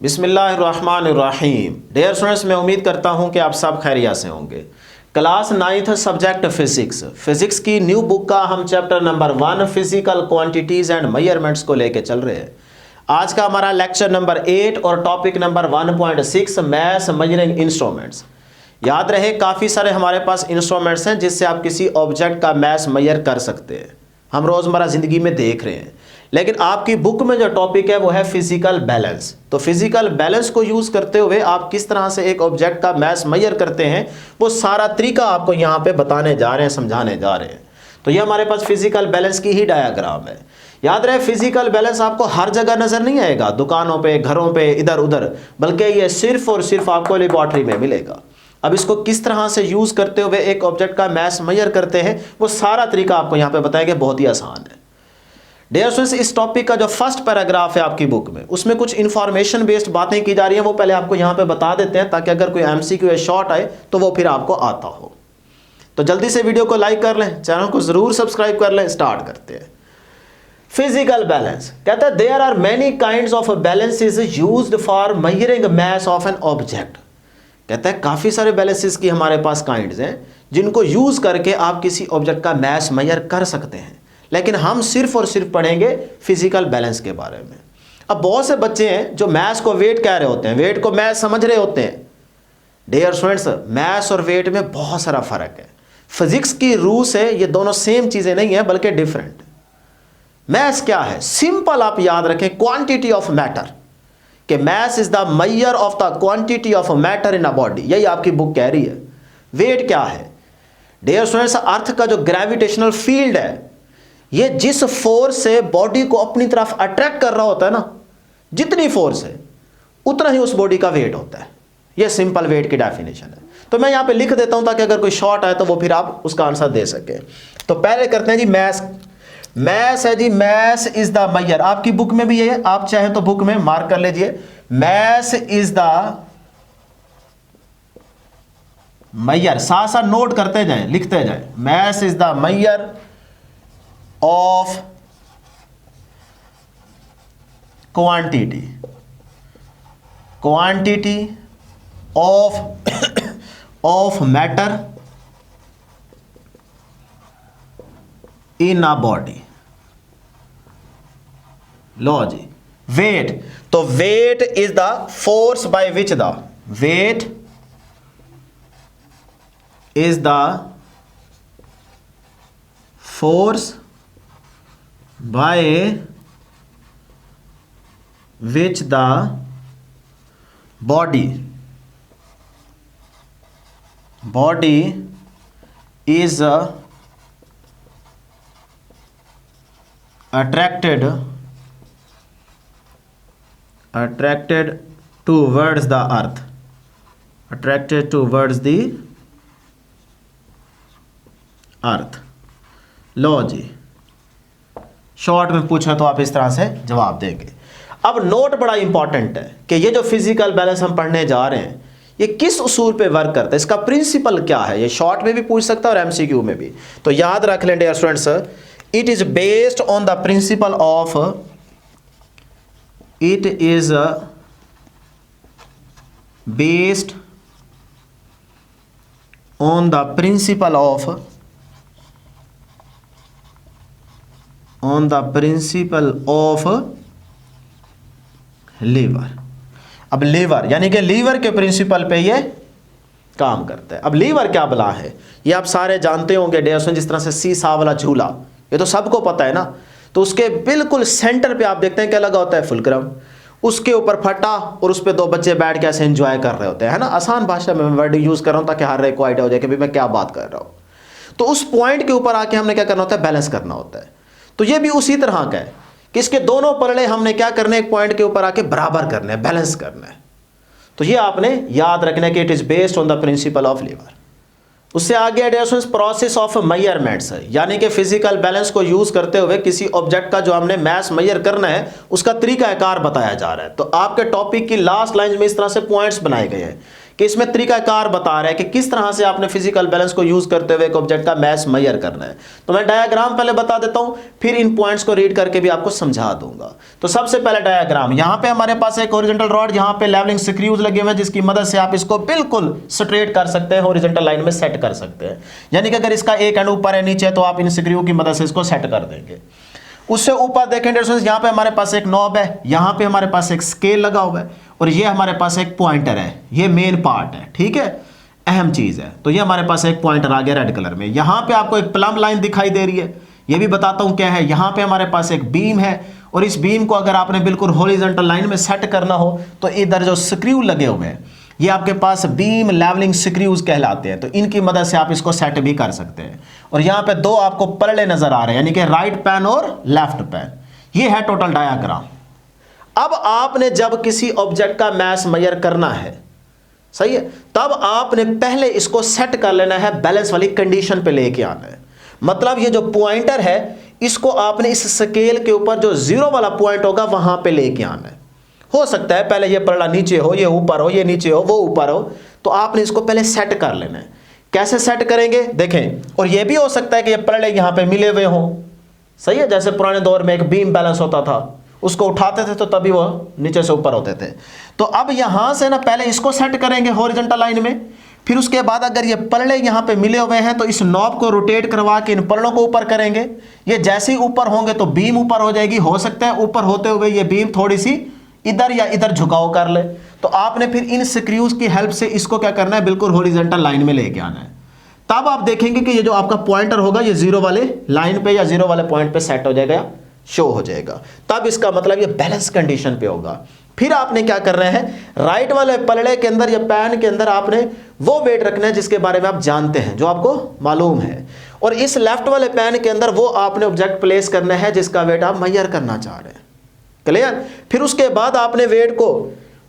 बिस्मिल्लाहिर्रहमानिर्रहीम। Dear students, मैं उम्मीद करता हूं कि आप सब खैरियत से होंगे। क्लास 9th सब्जेक्ट फिजिक्स की न्यू बुक का हम chapter number 1 physical quantities and measurements को लेके चल रहे हैं। आज का हमारा लेक्चर नंबर 8 और topic number 1.6 maths measuring instruments. याद रहे, काफ़ी सारे हमारे पास इंस्ट्रूमेंट्स हैं जिससे आप किसी ऑब्जेक्ट का मैथ्स मेजर कर सकते हैं। हम रोज़मर्रा ज़िंदगी में देख रहे हैं, लेकिन आपकी बुक में जो टॉपिक है वो है फिजिकल बैलेंस। तो फिजिकल बैलेंस को यूज़ करते हुए आप किस तरह से एक ऑब्जेक्ट का मैथ्स मेजर करते हैं, वो सारा तरीका आपको यहाँ पे बताने जा रहे हैं, समझाने जा रहे हैं। तो ये हमारे पास फिजिकल बैलेंस की ही डायग्राम है। याद रहे, फिजिकल बैलेंस आपको हर जगह नज़र नहीं आएगा, दुकानों पे, घरों पे, इधर उधर, बल्कि ये सिर्फ और सिर्फ आपको लेबॉर्ट्री में मिलेगा। अब इसको किस तरह से यूज़ करते हुए एक ऑब्जेक्ट का मैथ्स मेजर करते हैं, वो सारा तरीका आपको यहाँ पे बताएंगे। बहुत ही आसान है। डियर स्टूडेंट्स, इस टॉपिक का जो फर्स्ट पैराग्राफ है आपकी बुक में, उसमें कुछ इंफॉर्मेशन बेस्ड बातें की जा रही हैं, वो पहले आपको यहाँ पे बता देते हैं ताकि अगर कोई एमसीक्यू या शॉर्ट आए तो वो फिर आपको आता हो। तो जल्दी से वीडियो को लाइक कर लें, चैनल को जरूर सब्सक्राइब कर लें। स्टार्ट करते हैं। फिजिकल बैलेंस कहता है there are many kinds of balances used for measuring mass of an object. कहता है काफ़ी सारे बैलेंसेस की हमारे पास काइंड्स हैं जिनको यूज़ करके आप किसी ऑब्जेक्ट का मैथ्स मेजर कर सकते हैं, लेकिन हम सिर्फ और सिर्फ पढ़ेंगे फिजिकल बैलेंस के बारे में। अब बहुत से बच्चे हैं जो मैथ्स को वेट कह रहे होते हैं, वेट को मैथ्स समझ रहे होते हैं। डियर स्टूडेंट्स, मैथ्स और वेट में बहुत सारा फ़र्क है। फिजिक्स की रूल से ये दोनों सेम चीज़ें नहीं है, बल्कि डिफरेंट। मैथ्स क्या है? सिंपल आप याद रखें, क्वांटिटी ऑफ मैटर, कि maths is the measure of the quantity of matter in a body, यही आपकी बुक कह रही है। वेट क्या है? डियर स्टूडेंट्स, अर्थ का जो ग्रेविटेशनल फील्ड है, ये जिस फोर्स से बॉडी को अपनी तरफ अट्रैक्ट कर रहा होता है ना, जितनी फोर्स है उतना ही उस बॉडी का वेट होता है। ये सिंपल वेट की डेफिनेशन है। तो मैं यहाँ पे लिख देता हूँ ताकि अगर कोई शॉर्ट आए तो वो फिर आप उसका आंसर दे सके। तो पहले करते हैं जी मैथ्स है जी, मैथ्स इज द मेजर। आपकी बुक में भी ये है, आप चाहे तो बुक में मार्क कर लीजिए, मैथ्स इज द मेजर। साथ साथ नोट करते जाएं, लिखते जाएं। Maths is the measure of quantity of matter in a body। लो जी, weight, तो weight is the force by which the weight is the force by which the body is attracted towards the earth, लो जी, short में पूछा तो आप इस तरह से जवाब देंगे। अब नोट बड़ा इंपॉर्टेंट है कि ये जो फिजिकल बैलेंस हम पढ़ने जा रहे हैं, ये किस उसूल पे वर्क करता है, इसका प्रिंसिपल क्या है। ये शॉर्ट में भी पूछ सकता है और एमसीक्यू में भी। तो याद रख लें dear students, it is based on the principle of on the principle of lever. अब लीवर यानी कि लीवर के प्रिंसिपल पे ये काम करता है। अब लीवर क्या बला है, ये आप सारे जानते होंगे डियर स्टूडेंट्स। जिस तरह से सीसा वाला झूला, ये तो सबको पता है ना। तो उसके बिल्कुल सेंटर पे आप देखते हैं क्या लगा होता है, फुलक्रम। उसके ऊपर फटा और उस पर दो बच्चे बैठ के ऐसे एंजॉय कर रहे होते हैं, है ना। आसान भाषा में मैं वर्ड यूज कर रहा हूँ ताकि हर एक को आइडिया हो जाए कि भाई मैं क्या बात कर रहा हूँ। तो उस पॉइंट के ऊपर आके हमने क्या करना होता है, बैलेंस करना होता है। तो ये भी उसी तरह का है कि इसके दोनों पलड़े हमने क्या करने, एक पॉइंट के ऊपर आके बराबर करने, बैलेंस करना है। तो ये आपने याद रखना है कि it is based on the principle of lever. उससे आगे प्रोसेस ऑफ मेजरमेंट्स है, यानी कि फिजिकल बैलेंस को यूज करते हुए किसी ऑब्जेक्ट का जो हमने मैथ्स मेजर करना है उसका तरीकाकार बताया जा रहा है। तो आपके टॉपिक की लास्ट लाइन में इस तरह से पॉइंट्स बनाए गए हैं कि इसमें तरीकाकार बता रहा है कि किस तरह से आपने फिजिकल बैलेंस को यूज करते हुए एक ऑब्जेक्ट का मास मेजर करना है। तो मैं डायग्राम पहले बता देता हूं, फिर इन पॉइंट्स को रीड करके भी आपको समझा दूंगा। तो सबसे पहले डायग्राम, यहां पे हमारे पास एक हॉरिजॉन्टल रॉड, यहां पे लेवलिंग स्क्रूज लगे हुए हैं, जिसकी मदद से आप इसको बिल्कुल स्ट्रेट कर सकते हैं, हॉरिजॉन्टल लाइन में सेट कर सकते हैं। यानी कि अगर इसका एक एंड ऊपर है नीचे, तो आप इन स्क्रू की मदद से इसको सेट कर देंगे। उससे ऊपर देखें स्टूडेंट्स, यहाँ पे हमारे पास एक नॉब है, यहाँ पे हमारे पास एक स्केल लगा हुआ है, और ये हमारे पास एक पॉइंटर है, ये मेन पार्ट है, ठीक है, अहम चीज है। तो ये हमारे पास एक पॉइंटर आ गया रेड कलर में। यहाँ पे आपको एक प्लम लाइन दिखाई दे रही है, ये भी बताता हूँ क्या है। यहाँ पे हमारे पास एक बीम है, और इस बीम को अगर आपने बिल्कुल हॉरिजॉन्टल लाइन में सेट करना हो, तो इधर जो स्क्रू लगे हुए हैं, ये आपके पास बीम लेवलिंग स्क्रूज कहलाते हैं। तो इनकी मदद से आप इसको सेट भी कर सकते हैं। और यहाँ पे दो आपको पलड़े नजर आ रहे हैं, यानी कि राइट पैन और लेफ्ट पैन। ये है टोटल डायग्राम। अब आपने जब किसी ऑब्जेक्ट का मास मेजर करना है, सही है, तब आपने पहले इसको सेट कर लेना है, बैलेंस वाली कंडीशन पे लेके आना है। मतलब ये जो पॉइंटर है, इसको आपने इस स्केल के ऊपर जो जीरो वाला पॉइंट होगा वहां पे लेके आना है। हो सकता है पहले ये पलड़ा नीचे हो, ये ऊपर हो, ये नीचे हो, वो ऊपर हो, तो आपने इसको पहले सेट कर लेना है। कैसे सेट करेंगे देखें। और ये भी हो सकता है कि ये पलड़े यहां पे मिले हुए हों, सही है, जैसे पुराने दौर में एक बीम बैलेंस होता था, उसको उठाते थे तो तभी वो नीचे से ऊपर होते थे। तो अब यहां से ना पहले इसको सेट करेंगे हॉरिजॉन्टल लाइन में, फिर उसके बाद अगर ये पलड़े यहां पे मिले हुए हैं, तो इस नॉब को रोटेट करवा के इन पलड़ों को ऊपर करेंगे। ये जैसे ही ऊपर होंगे तो बीम ऊपर हो जाएगी। हो सकता है ऊपर होते हुए ये बीम थोड़ी सी इधर या इधर झुकाव कर ले, तो आपने फिर इन स्क्रूज की हेल्प से इसको क्या करना है, बिल्कुल हॉरिजॉन्टल लाइन में लेके आना है। तब आप देखेंगे कि ये जो आपका पॉइंटर होगा, ये जीरो वाले लाइन पे या जीरो वाले पॉइंट पे सेट हो जाएगा, शो हो जाएगा। तब इसका मतलब ये बैलेंस कंडीशन पे होगा। फिर आपने क्या कर रहे हैं, राइट वाले पलड़े के अंदर या पैन के अंदर आपने वो वेट रखना है जिसके बारे में आप जानते हैं, जो आपको मालूम है। और इस लेफ्ट वाले पैन के अंदर वो आपने ऑब्जेक्ट प्लेस करना है जिसका वेट आप मेजर करना चाह रहे हैं। क्लियर। फिर उसके बाद आपने वेट को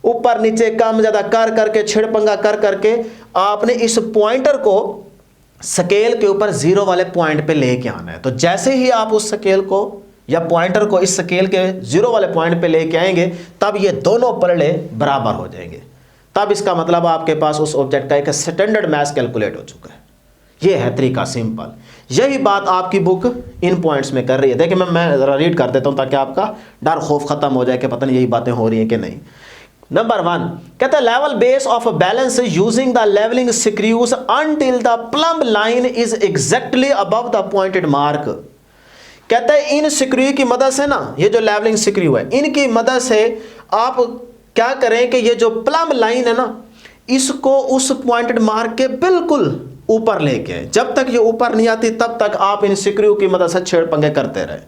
ऊपर नीचे कम ज्यादा कर करके, छिड़पंगा कर करके, आपने इस पॉइंटर को स्केल के ऊपर जीरो वाले पॉइंट पे लेके आना है। तो जैसे ही आप उस स्केल को या पॉइंटर को इस स्केल के जीरो वाले पॉइंट पे लेके आएंगे, तब ये दोनों पलड़े बराबर हो जाएंगे। तब इसका मतलब आपके पास उस ऑब्जेक्ट का एक स्टैंडर्ड मास कैलकुलेट हो चुका है। ये है तरीका, सिंपल। यही बात आपकी बुक इन पॉइंट्स में कर रही है। देखिए मैं जरा रीड कर देता हूं ताकि आपका डर खौफ खत्म हो जाए कि पता नहीं यही बातें हो रही हैं कि नहीं। नंबर 1 कहता है level base of balance using the levelling screws until the plumb line is exactly above the pointed mark. कहता है इन स्क्रू की मदद से ना, ये जो लेवलिंग स्क्रू है, इनकी मदद से आप क्या करें कि ये जो प्लम लाइन है ना, इसको उस पॉइंटेड मार्क के बिल्कुल ऊपर लेके आए। जब तक ये ऊपर नहीं आती तब तक आप इन स्क्रू की मदद से छेड़ पंगे करते रहे।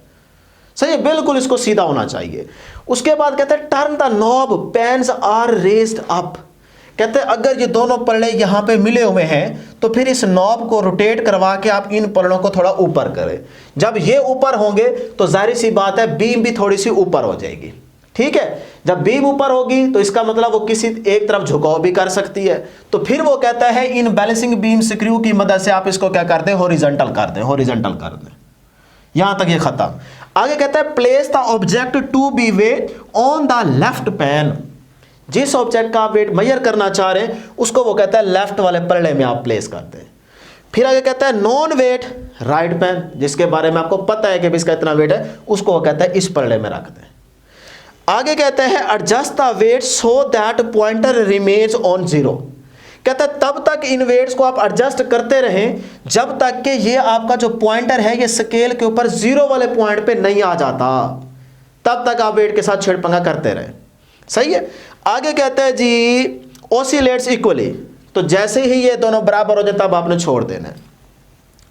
सही है, बिल्कुल इसको सीधा होना चाहिए। उसके बाद कहते हैं turn the knob pans are raised up. कहते हैं अगर ये दोनों पलड़े यहां पे मिले हुए हैं तो फिर इस नॉब को रोटेट करवा के आप इन पलड़ों को थोड़ा ऊपर करें। जब ये ऊपर होंगे तो जाहिर सी बात है बीम भी थोड़ी सी ऊपर हो जाएगी। ठीक है, जब बीम ऊपर होगी तो इसका मतलब वो किसी एक तरफ झुकाव भी कर सकती है। तो फिर वो कहता है इन बैलेंसिंग बीम स्क्रू की मदद से आप इसको क्या कर दें, हॉरिजॉन्टल कर दें, हॉरिजॉन्टल कर दें। यहां तक ये खत्म। आगे कहता है place the object to be weight on the left pan. जिस ऑब्जेक्ट का आप वेट मेजर करना चाह रहे हैं उसको वो कहता है लेफ्ट वाले पलड़े में आप प्लेस करते हैं। फिर आगे कहता है नॉन वेट राइट पैन, जिसके बारे में आपको पता है कि इसका इतना वेट है, उसको वो कहता है इस पलड़े में रख दें। आगे कहते हैं adjust the weight so that pointer remains on zero. कहता है तब तक इन वेट्स को आप एडजस्ट करते रहें जब तक कि ये आपका जो पॉइंटर है ये स्केल के ऊपर जीरो वाले पॉइंट पे नहीं आ जाता, तब तक आप वेट के साथ छेड़पंगा करते रहें। सही है। आगे कहते हैं जी ऑसिलेट्स इक्वली, तो जैसे ही ये दोनों बराबर हो जाए तब आपने छोड़ देना है।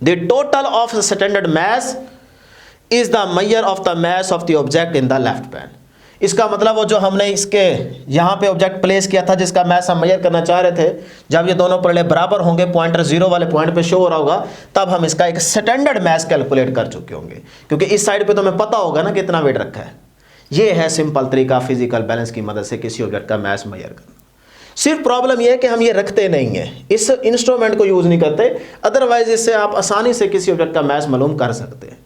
The total of standard mass is the measure of the mass of the object in the left pan. इसका मतलब वो जो हमने इसके यहाँ पे ऑब्जेक्ट प्लेस किया था जिसका मास हम मेजर करना चाह रहे थे, जब ये दोनों पलड़े बराबर होंगे, पॉइंटर जीरो वाले पॉइंट पे शो हो रहा होगा, तब हम इसका एक स्टैंडर्ड मास कैलकुलेट कर चुके होंगे, क्योंकि इस साइड पे तो हमें पता होगा ना कितना वेट रखा है। ये है सिंपल तरीका फिजिकल बैलेंस की मदद से किसी ऑब्जेक्ट का मास मेजर करना। सिर्फ प्रॉब्लम यह है कि हम ये रखते नहीं है, इस इंस्ट्रूमेंट को यूज नहीं करते, अदरवाइज इससे आप आसानी से किसी ऑब्जेक्ट का मास मालूम कर सकते हैं।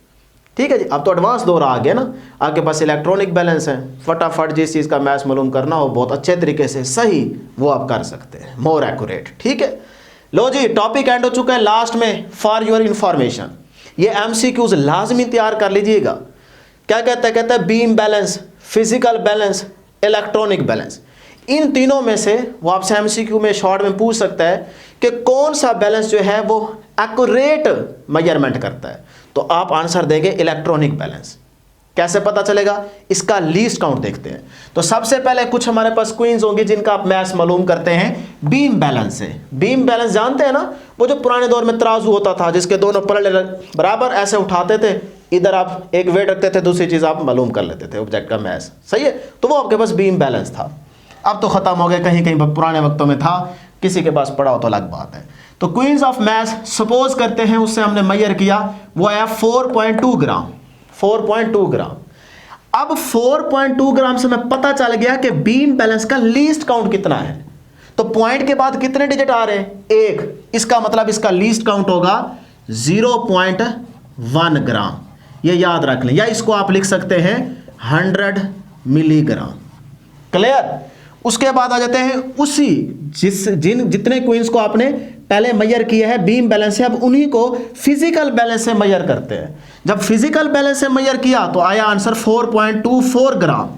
ठीक है जी। अब तो एडवांस दौर आ गया ना, आपके पास इलेक्ट्रॉनिक बैलेंस है, फटाफट जिस चीज़ का मैथ्स मालूम करना हो बहुत अच्छे तरीके से सही वो आप कर सकते हैं, मोर एक्यूरेट। ठीक है, लो जी टॉपिक एंड हो चुका है। लास्ट में फॉर योर इंफॉर्मेशन ये एमसीक्यूज लाजमी तैयार कर लीजिएगा। क्या कहता है, कहता है beam balance, physical balance, electronic balance, इन तीनों में से वो आपसे एमसीक्यू में शॉर्ट में पूछ सकता है कि कौन सा बैलेंस जो है वो एक्यूरेट मेजरमेंट करता है, तो आप आंसर देंगे इलेक्ट्रॉनिक बैलेंस। कैसे पता चलेगा, इसका लीस्ट काउंट देखते हैं। तो सबसे पहले कुछ हमारे पास क्वींस होंगी जिनका आप मैथ्स मालूम करते हैं बीम बैलेंस से। बीम बैलेंस जानते हैं ना, वो जो पुराने दौर में तराजू होता था जिसके दोनों पलड़े बराबर ऐसे उठाते थे, इधर आप एक वेट रखते थे, दूसरी चीज आप मालूम कर लेते थे ऑब्जेक्ट का मैथ्स, सही है। तो वो आपके पास बीम बैलेंस था। अब तो खत्म हो गया, कहीं कहीं पुराने वक्तों में था, किसी के पास पड़ा हो तो अलग बात है। तो क्वींस ऑफ मैथ्स सपोज करते हैं उससे हमने मेजर किया, वो आया 4.2 ग्राम, 4.2 ग्राम। अब 4.2 ग्राम से मैं पता चल गया कि बीम बैलेंस का लीस्ट काउंट कितना है। तो पॉइंट के बाद कितने डिजिट आ रहे हैं, 1, इसका मतलब इसका लीस्ट काउंट होगा 0.1 ग्राम, ये याद रख लें, या इसको आप लिख सकते हैं 100 मिलीग्राम। क्लियर। उसके बाद आ जाते हैं उसी जितने क्वींस को आपने पहले मेजर किया है बीम बैलेंस से, अब उन्हीं को फिजिकल बैलेंस से मेजर करते हैं। जब फिजिकल बैलेंस से मेजर किया तो आया आंसर 4.24 ग्राम।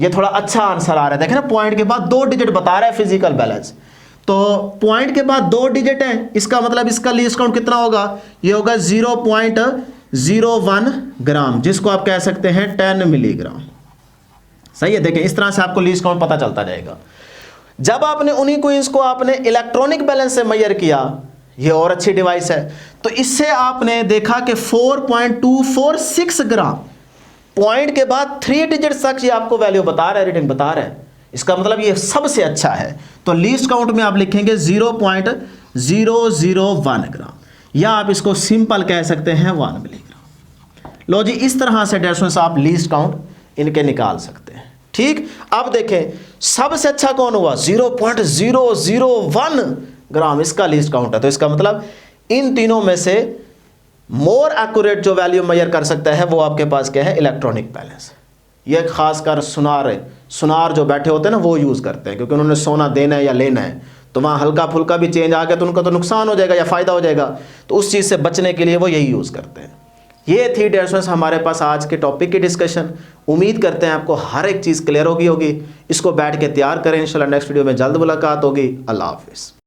ये थोड़ा अच्छा आंसर आ रहा है, देखें ना, पॉइंट के बाद 2 डिजिट बता रहा है फिजिकल बैलेंस, तो पॉइंट के बाद 2 डिजिट है, इसका मतलब इसका लीस्ट काउंट कितना होगा, ये होगा 0.01 ग्राम, जिसको आप कह सकते हैं 10 मिलीग्राम। सही है, देखें इस तरह से आपको लीस्ट काउंट पता चलता जाएगा। जब आपने उन्हीं क्वींस को आपने इलेक्ट्रॉनिक बैलेंस से मेजर किया, ये और अच्छी डिवाइस है, तो इससे आपने देखा कि 4.246 ग्राम, पॉइंट के बाद 3 डिजिट तक ये आपको वैल्यू बता रहा है, रीडिंग बता रहा है, इसका मतलब ये सबसे अच्छा है। तो लीस्ट काउंट में आप लिखेंगे 0.001 ग्राम, या आप इसको सिंपल कह सकते हैं 1 मिलीग्राम। लो जी, इस तरह से डेसिमल्स आप लीस्ट काउंट इनके निकाल सकते हैं। ठीक, अब देखें सबसे अच्छा कौन हुआ, 0.001 ग्राम, इसका लीस्ट काउंट है। तो इसका मतलब इन तीनों में से मोर एक्यूरेट जो वैल्यू मेजर कर सकता है वो आपके पास क्या है, इलेक्ट्रॉनिक बैलेंस। ये खासकर सुनार जो बैठे होते हैं ना वो यूज़ करते हैं, क्योंकि उन्होंने सोना देना है या लेना है, तो वहाँ हल्का फुल्का भी चेंज आ गया तो उनका तो नुकसान हो जाएगा या फ़ायदा हो जाएगा, तो उस चीज़ से बचने के लिए वो यही यूज़ करते हैं। ये थी डियर स्टूडेंट्स हमारे पास आज के टॉपिक की डिस्कशन। उम्मीद करते हैं आपको हर एक चीज़ क्लियर होगी। इसको बैठ के तैयार करें, इंशाल्लाह नेक्स्ट वीडियो में जल्द मुलाकात होगी। अल्लाह हाफिज़।